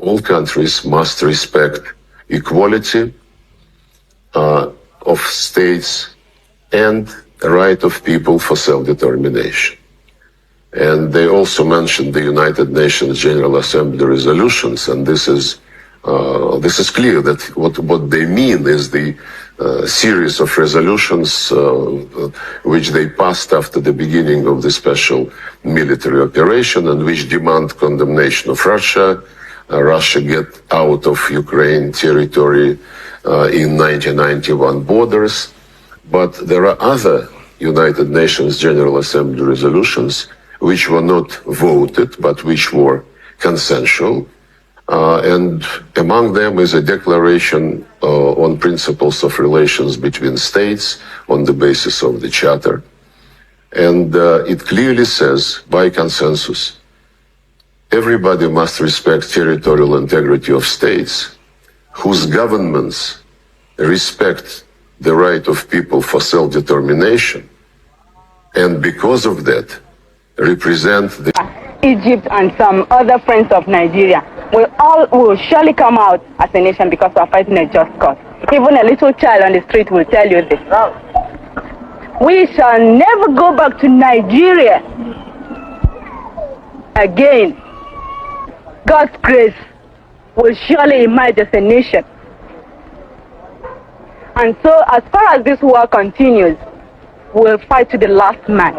all countries must respect equality of states and the right of people for self-determination. And they also mentioned the United Nations General Assembly resolutions, and this is clear that what they mean is the series of resolutions which they passed after the beginning of the special military operation, and which demand condemnation of Russia. Russia get out of Ukraine territory in 1991 borders. But there are other United Nations General Assembly resolutions which were not voted, but which were consensual. And among them is a declaration on principles of relations between states on the basis of the Charter. And it clearly says, by consensus, everybody must respect territorial integrity of states whose governments respect the right of people for self-determination, and because of that, represent the Egypt and some other friends of Nigeria will surely come out as a nation because we are fighting a just cause. Even a little child on the street will tell you this. We shall never go back to Nigeria again. God's grace will surely emerge as a nation. And so, as far as this war continues, we'll fight to the last man.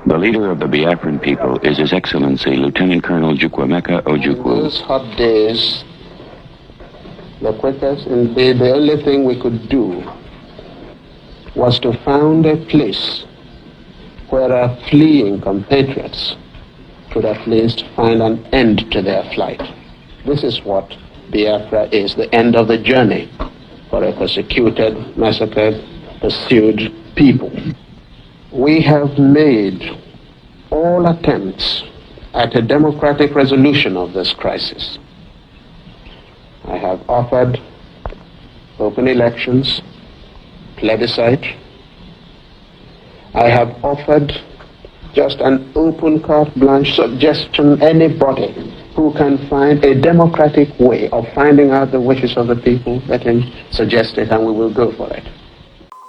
The leader of the Biafran people is His Excellency Lieutenant Colonel Chukwuemeka Ojukwu. Those hot days, the quickest, indeed, the only thing we could do was to found a place where our fleeing compatriots could at least find an end to their flight. This is what Biafra is, the end of the journey for a persecuted, massacred, pursued people. We have made all attempts at a democratic resolution of this crisis. I have offered open elections, plebiscite. I have offered just an open carte blanche suggestion, anybody who can find a democratic way of finding out the wishes of the people, let him suggest it and we will go for it.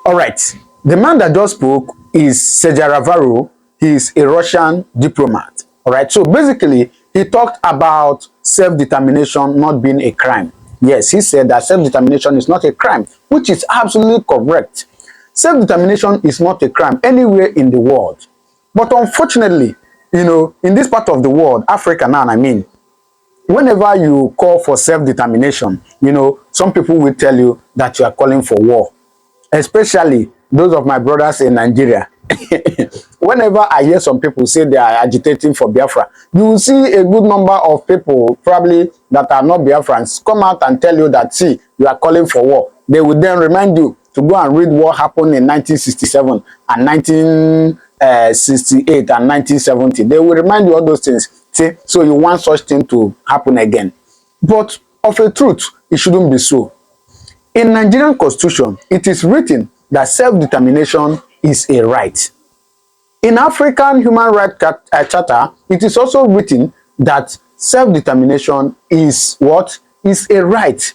All right. The man that just spoke is Sejaravaro. He is a Russian diplomat. All right. So basically, he talked about self-determination not being a crime. Yes, he said that self-determination is not a crime, which is absolutely correct. Self-determination is not a crime anywhere in the world. But unfortunately, you know, in this part of the world, Africa now, I mean, whenever you call for self-determination, you know, some people will tell you that you are calling for war, especially those of my brothers in Nigeria. Whenever I hear some people say they are agitating for Biafra, you will see a good number of people probably that are not Biafrans come out and tell you that, see, you are calling for war. They will then remind you to go and read what happened in 1967 and 1968 and 1970. They will remind you all those things. See, so you want such thing to happen again. But of a truth, it shouldn't be so. In Nigerian Constitution, it is written that self-determination is a right. In African Human Rights Charter, it is also written that self-determination is what? Is a right.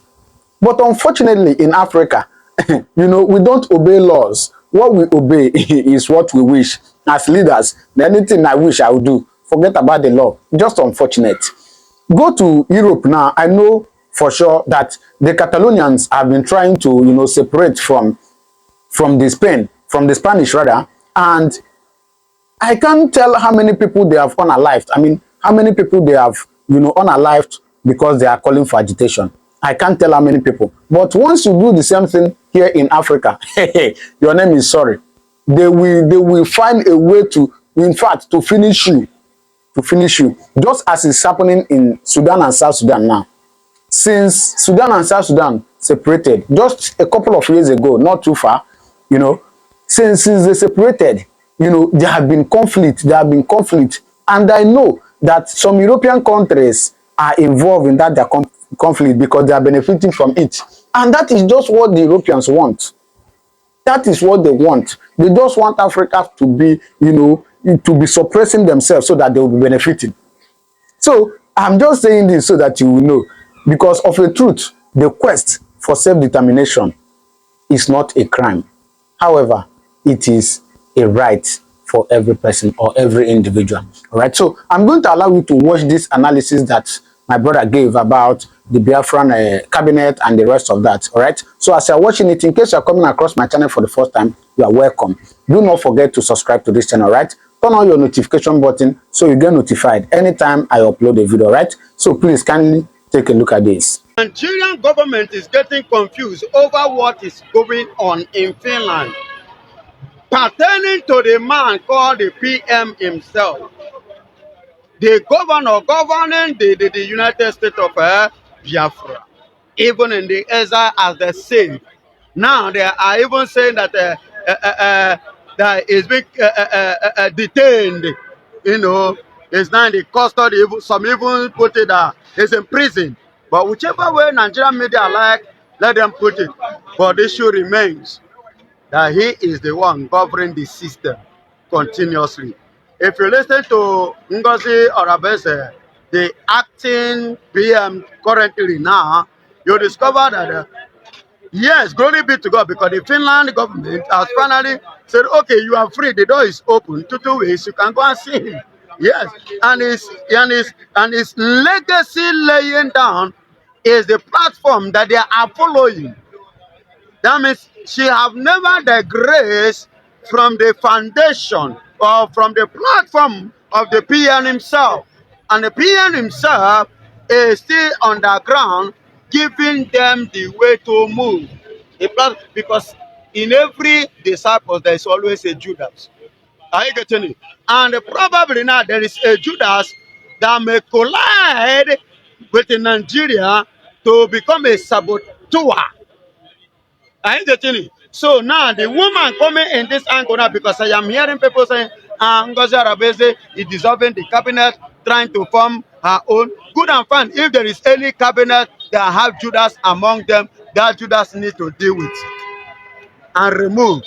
But unfortunately, in Africa, you know, we don't obey laws. What we obey is what we wish. As leaders, anything I wish I would do. Forget about the law. Just unfortunate. Go to Europe now. I know for sure that the Catalonians have been trying to, you know, separate from the Spanish rather, and I can't tell how many people they have unalived. I mean, how many people they have, you know, unalived because they are calling for agitation. I can't tell how many people. But once you do the same thing here in Africa, your name is sorry. They will find a way to, in fact, to finish you. To finish you. Just as is happening in Sudan and South Sudan now. Since Sudan and South Sudan separated, just a couple of years ago, not too far, you know, since they separated, you know, there have been conflict, and I know that some European countries are involved in that conflict because they are benefiting from it. And that is just what the Europeans want. That is what they want. They just want Africa to be, to be suppressing themselves so that they will be benefiting. So I'm just saying this so that you will know, because of a truth, the quest for self-determination is not a crime. However, it is a right for every person or every individual. All right. So I'm going to allow you to watch this analysis that my brother gave about the Biafran cabinet and the rest of that. All right. So as you're watching it, in case you're coming across my channel for the first time, you are welcome. Do not forget to subscribe to this channel. All right. Turn on your notification button so you get notified anytime I upload a video. All right. So please kindly take a look at this. Nigerian government is getting confused over what is going on in Finland, pertaining to the man called the PM himself, the governor governing the United States of Biafra, even in the exile as they say. Now they are even saying that that is being detained, is now in the custody. Some even put it is in prison. But whichever way Nigerian media like, let them put it. But the issue remains that he is the one governing the system continuously. If you listen to Ngozi Orabese, the acting PM currently now, you discover that yes, glory be to God, because the Finland government has finally said, okay, you are free. The door is open. 2 weeks, you can go and see him. Yes, and his legacy laying down is the platform that they are following. That means she have never digressed from the foundation or from the platform of the PN himself. And the PN himself is still on the ground, giving them the way to move. Because in every disciple, there is always a Judas. Are you getting it? And probably now there is a Judas that may collide with Nigeria to become a saboteur. Are you getting it? So now the woman coming in this angle now, because I am hearing people saying, Ngozi Arabese is dissolving the cabinet, trying to form her own. Good and fine. If there is any cabinet that have Judas among them, that Judas needs to deal with and remove,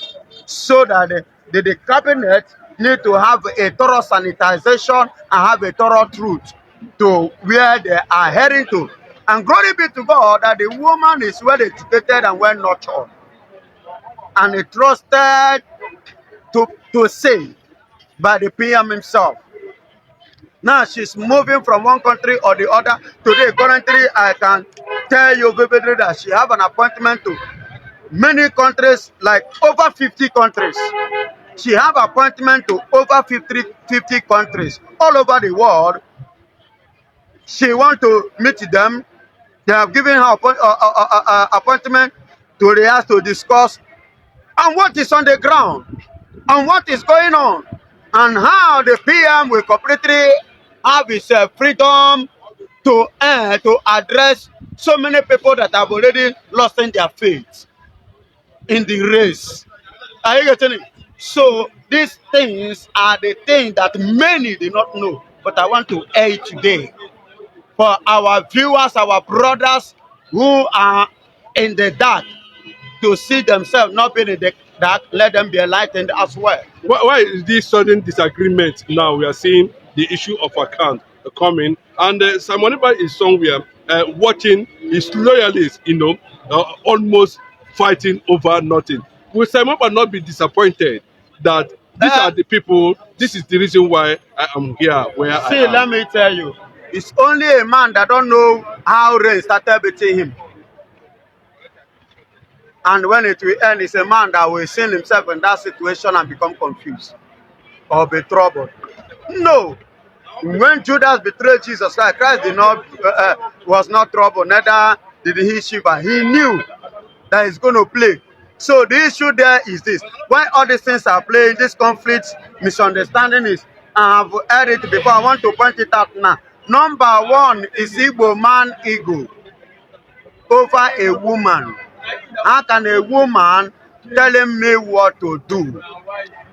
so that the cabinet need to have a thorough sanitization and have a thorough truth to where they are heading to. And glory be to God that the woman is well educated and well nurtured and trusted to say by the PM himself. Now she's moving from one country or the other. Today, currently, I can tell you vividly that she have an appointment to many countries, like over 50 countries. She have appointment to over 50 countries all over the world. She want to meet them. They have given her appointment to Riyadh to discuss on what is on the ground, on what is going on, and how the PM will completely have his freedom to address so many people that have already lost in their faith in the race. Are you getting it? So these things are the things that many do not know, but I want to aid today for our viewers, our brothers who are in the dark, to see themselves not being in the dark, let them be enlightened as well. Why is this sudden disagreement now? We are seeing the issue of account coming, and Simon Ekpa is somewhere watching his loyalists, almost fighting over nothing. Will Simon Ekpa not be disappointed that these are the people, this is the reason why I am here where I am? See, let me tell you, it's only a man that don't know how rain started between him. And when it will end, it's a man that will see himself in that situation and become confused or be troubled. No. When Judas betrayed Jesus Christ, Christ was not troubled, neither did he shiver. He knew that he's going to play. So the issue there is this. Why all these things are playing, this conflict, misunderstanding is, I've heard it before, I want to point it out now. Number one is Igbo man ego over a woman. How can a woman telling me what to do?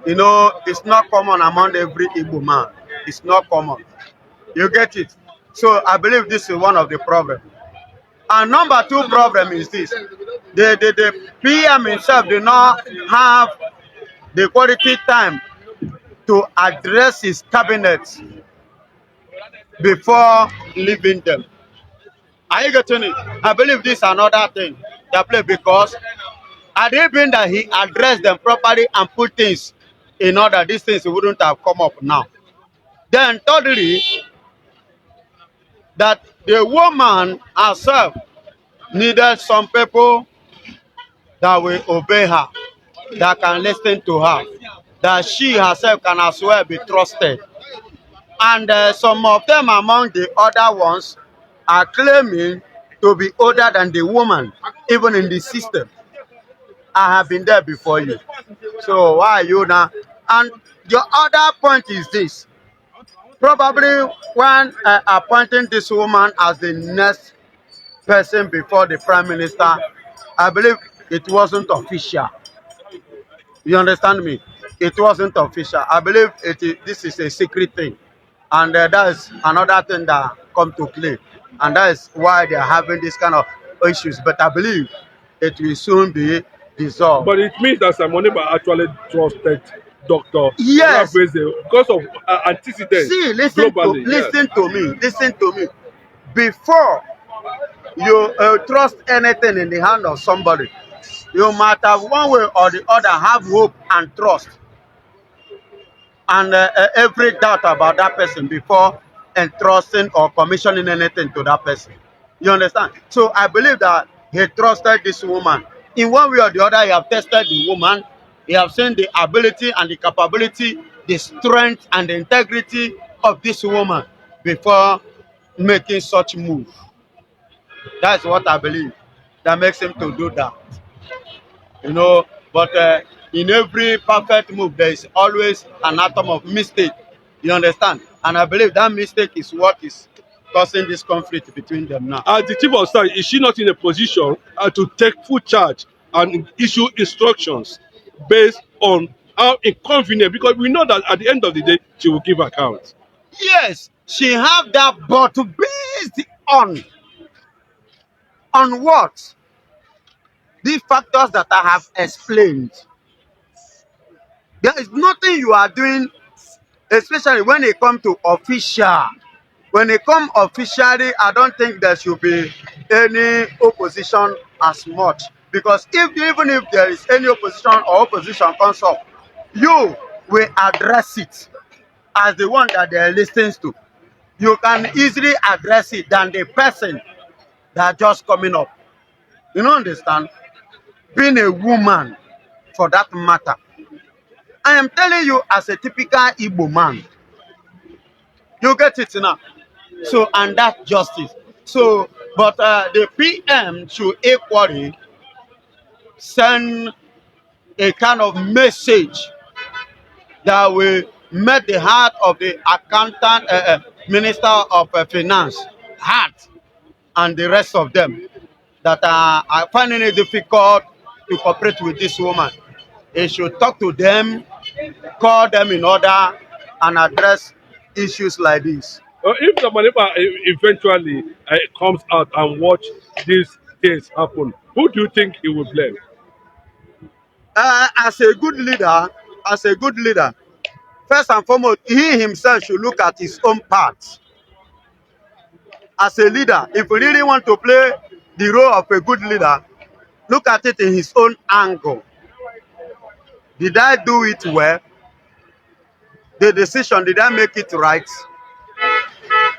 It's not common among every Igbo man. It's not common. You get it? So I believe this is one of the problems. And number two problem is this. The PM himself did not have the quality time to address his cabinet before leaving them. Are you getting it? I believe this is another thing that play, because had it been that he addressed them properly and put things in order, these things wouldn't have come up now. Then thirdly, that the woman herself needed some people that will obey her, that can listen to her, that she herself can as well be trusted. And some of them among the other ones are claiming to be older than the woman, even in the system. I have been there before you. So why are you now? And the other point is this. Probably when appointing this woman as the next person before the prime minister, I believe it wasn't official. You understand me? It wasn't official. I believe this is a secret thing. And that is another thing that come to play. And that is why they are having this kind of issues. But I believe it will soon be dissolved. But it means that Simoniba actually trusted Dr. Yes. Because of antecedents. See, listen to me. Before you trust anything in the hand of somebody, you might have one way or the other have hope and trust and every doubt about that person before entrusting or commissioning anything to that person. You understand? So I believe that he trusted this woman. In one way or the other, he have tested the woman. He have seen the ability and the capability, the strength and the integrity of this woman before making such move. That's what I believe that makes him to do that. You know, but in every perfect move, there is always an atom of mistake. You understand? And I believe that mistake is what is causing this conflict between them now. As the chief of staff, is she not in a position to take full charge and issue instructions based on how inconvenient? Because we know that at the end of the day, she will give account. Yes, she have that, but based on what? These factors that I have explained. There is nothing you are doing, especially when it comes to official. When it comes officially, I don't think there should be any opposition as much. Because even if there is any opposition or opposition comes up, you will address it as the one that they are listening to. You can easily address it than the person that just coming up. You don't understand? Being a woman, for that matter. I am telling you as a typical Igbo man. You get it now? So, and that's justice. So, but the PM should equally send a kind of message that will make the heart of the accountant, minister of finance, heart, and the rest of them that are finding it difficult to cooperate with this woman. He should talk to them, call them in order, and address issues like this. If the Manipa eventually comes out and watch these things happen, who do you think he will blame? As a good leader, first and foremost, he himself should look at his own part. As a leader, if we really want to play the role of a good leader, look at it in his own angle. Did I do it well? The decision, did I make it right?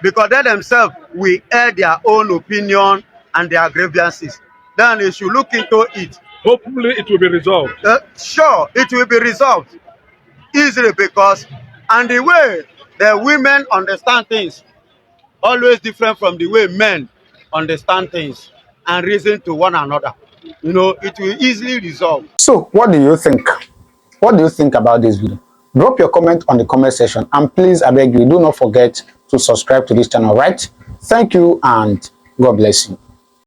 Because they themselves will air their own opinion and their grievances. Then they should look into it. Hopefully it will be resolved. Sure, it will be resolved easily, because and the way the women understand things always different from the way men understand things and reason to one another. You know, it will easily resolve. So, what do you think? What do you think about this video? Drop your comment on the comment section, and please, I beg you, do not forget to subscribe to this channel, right? Thank you, and God bless you.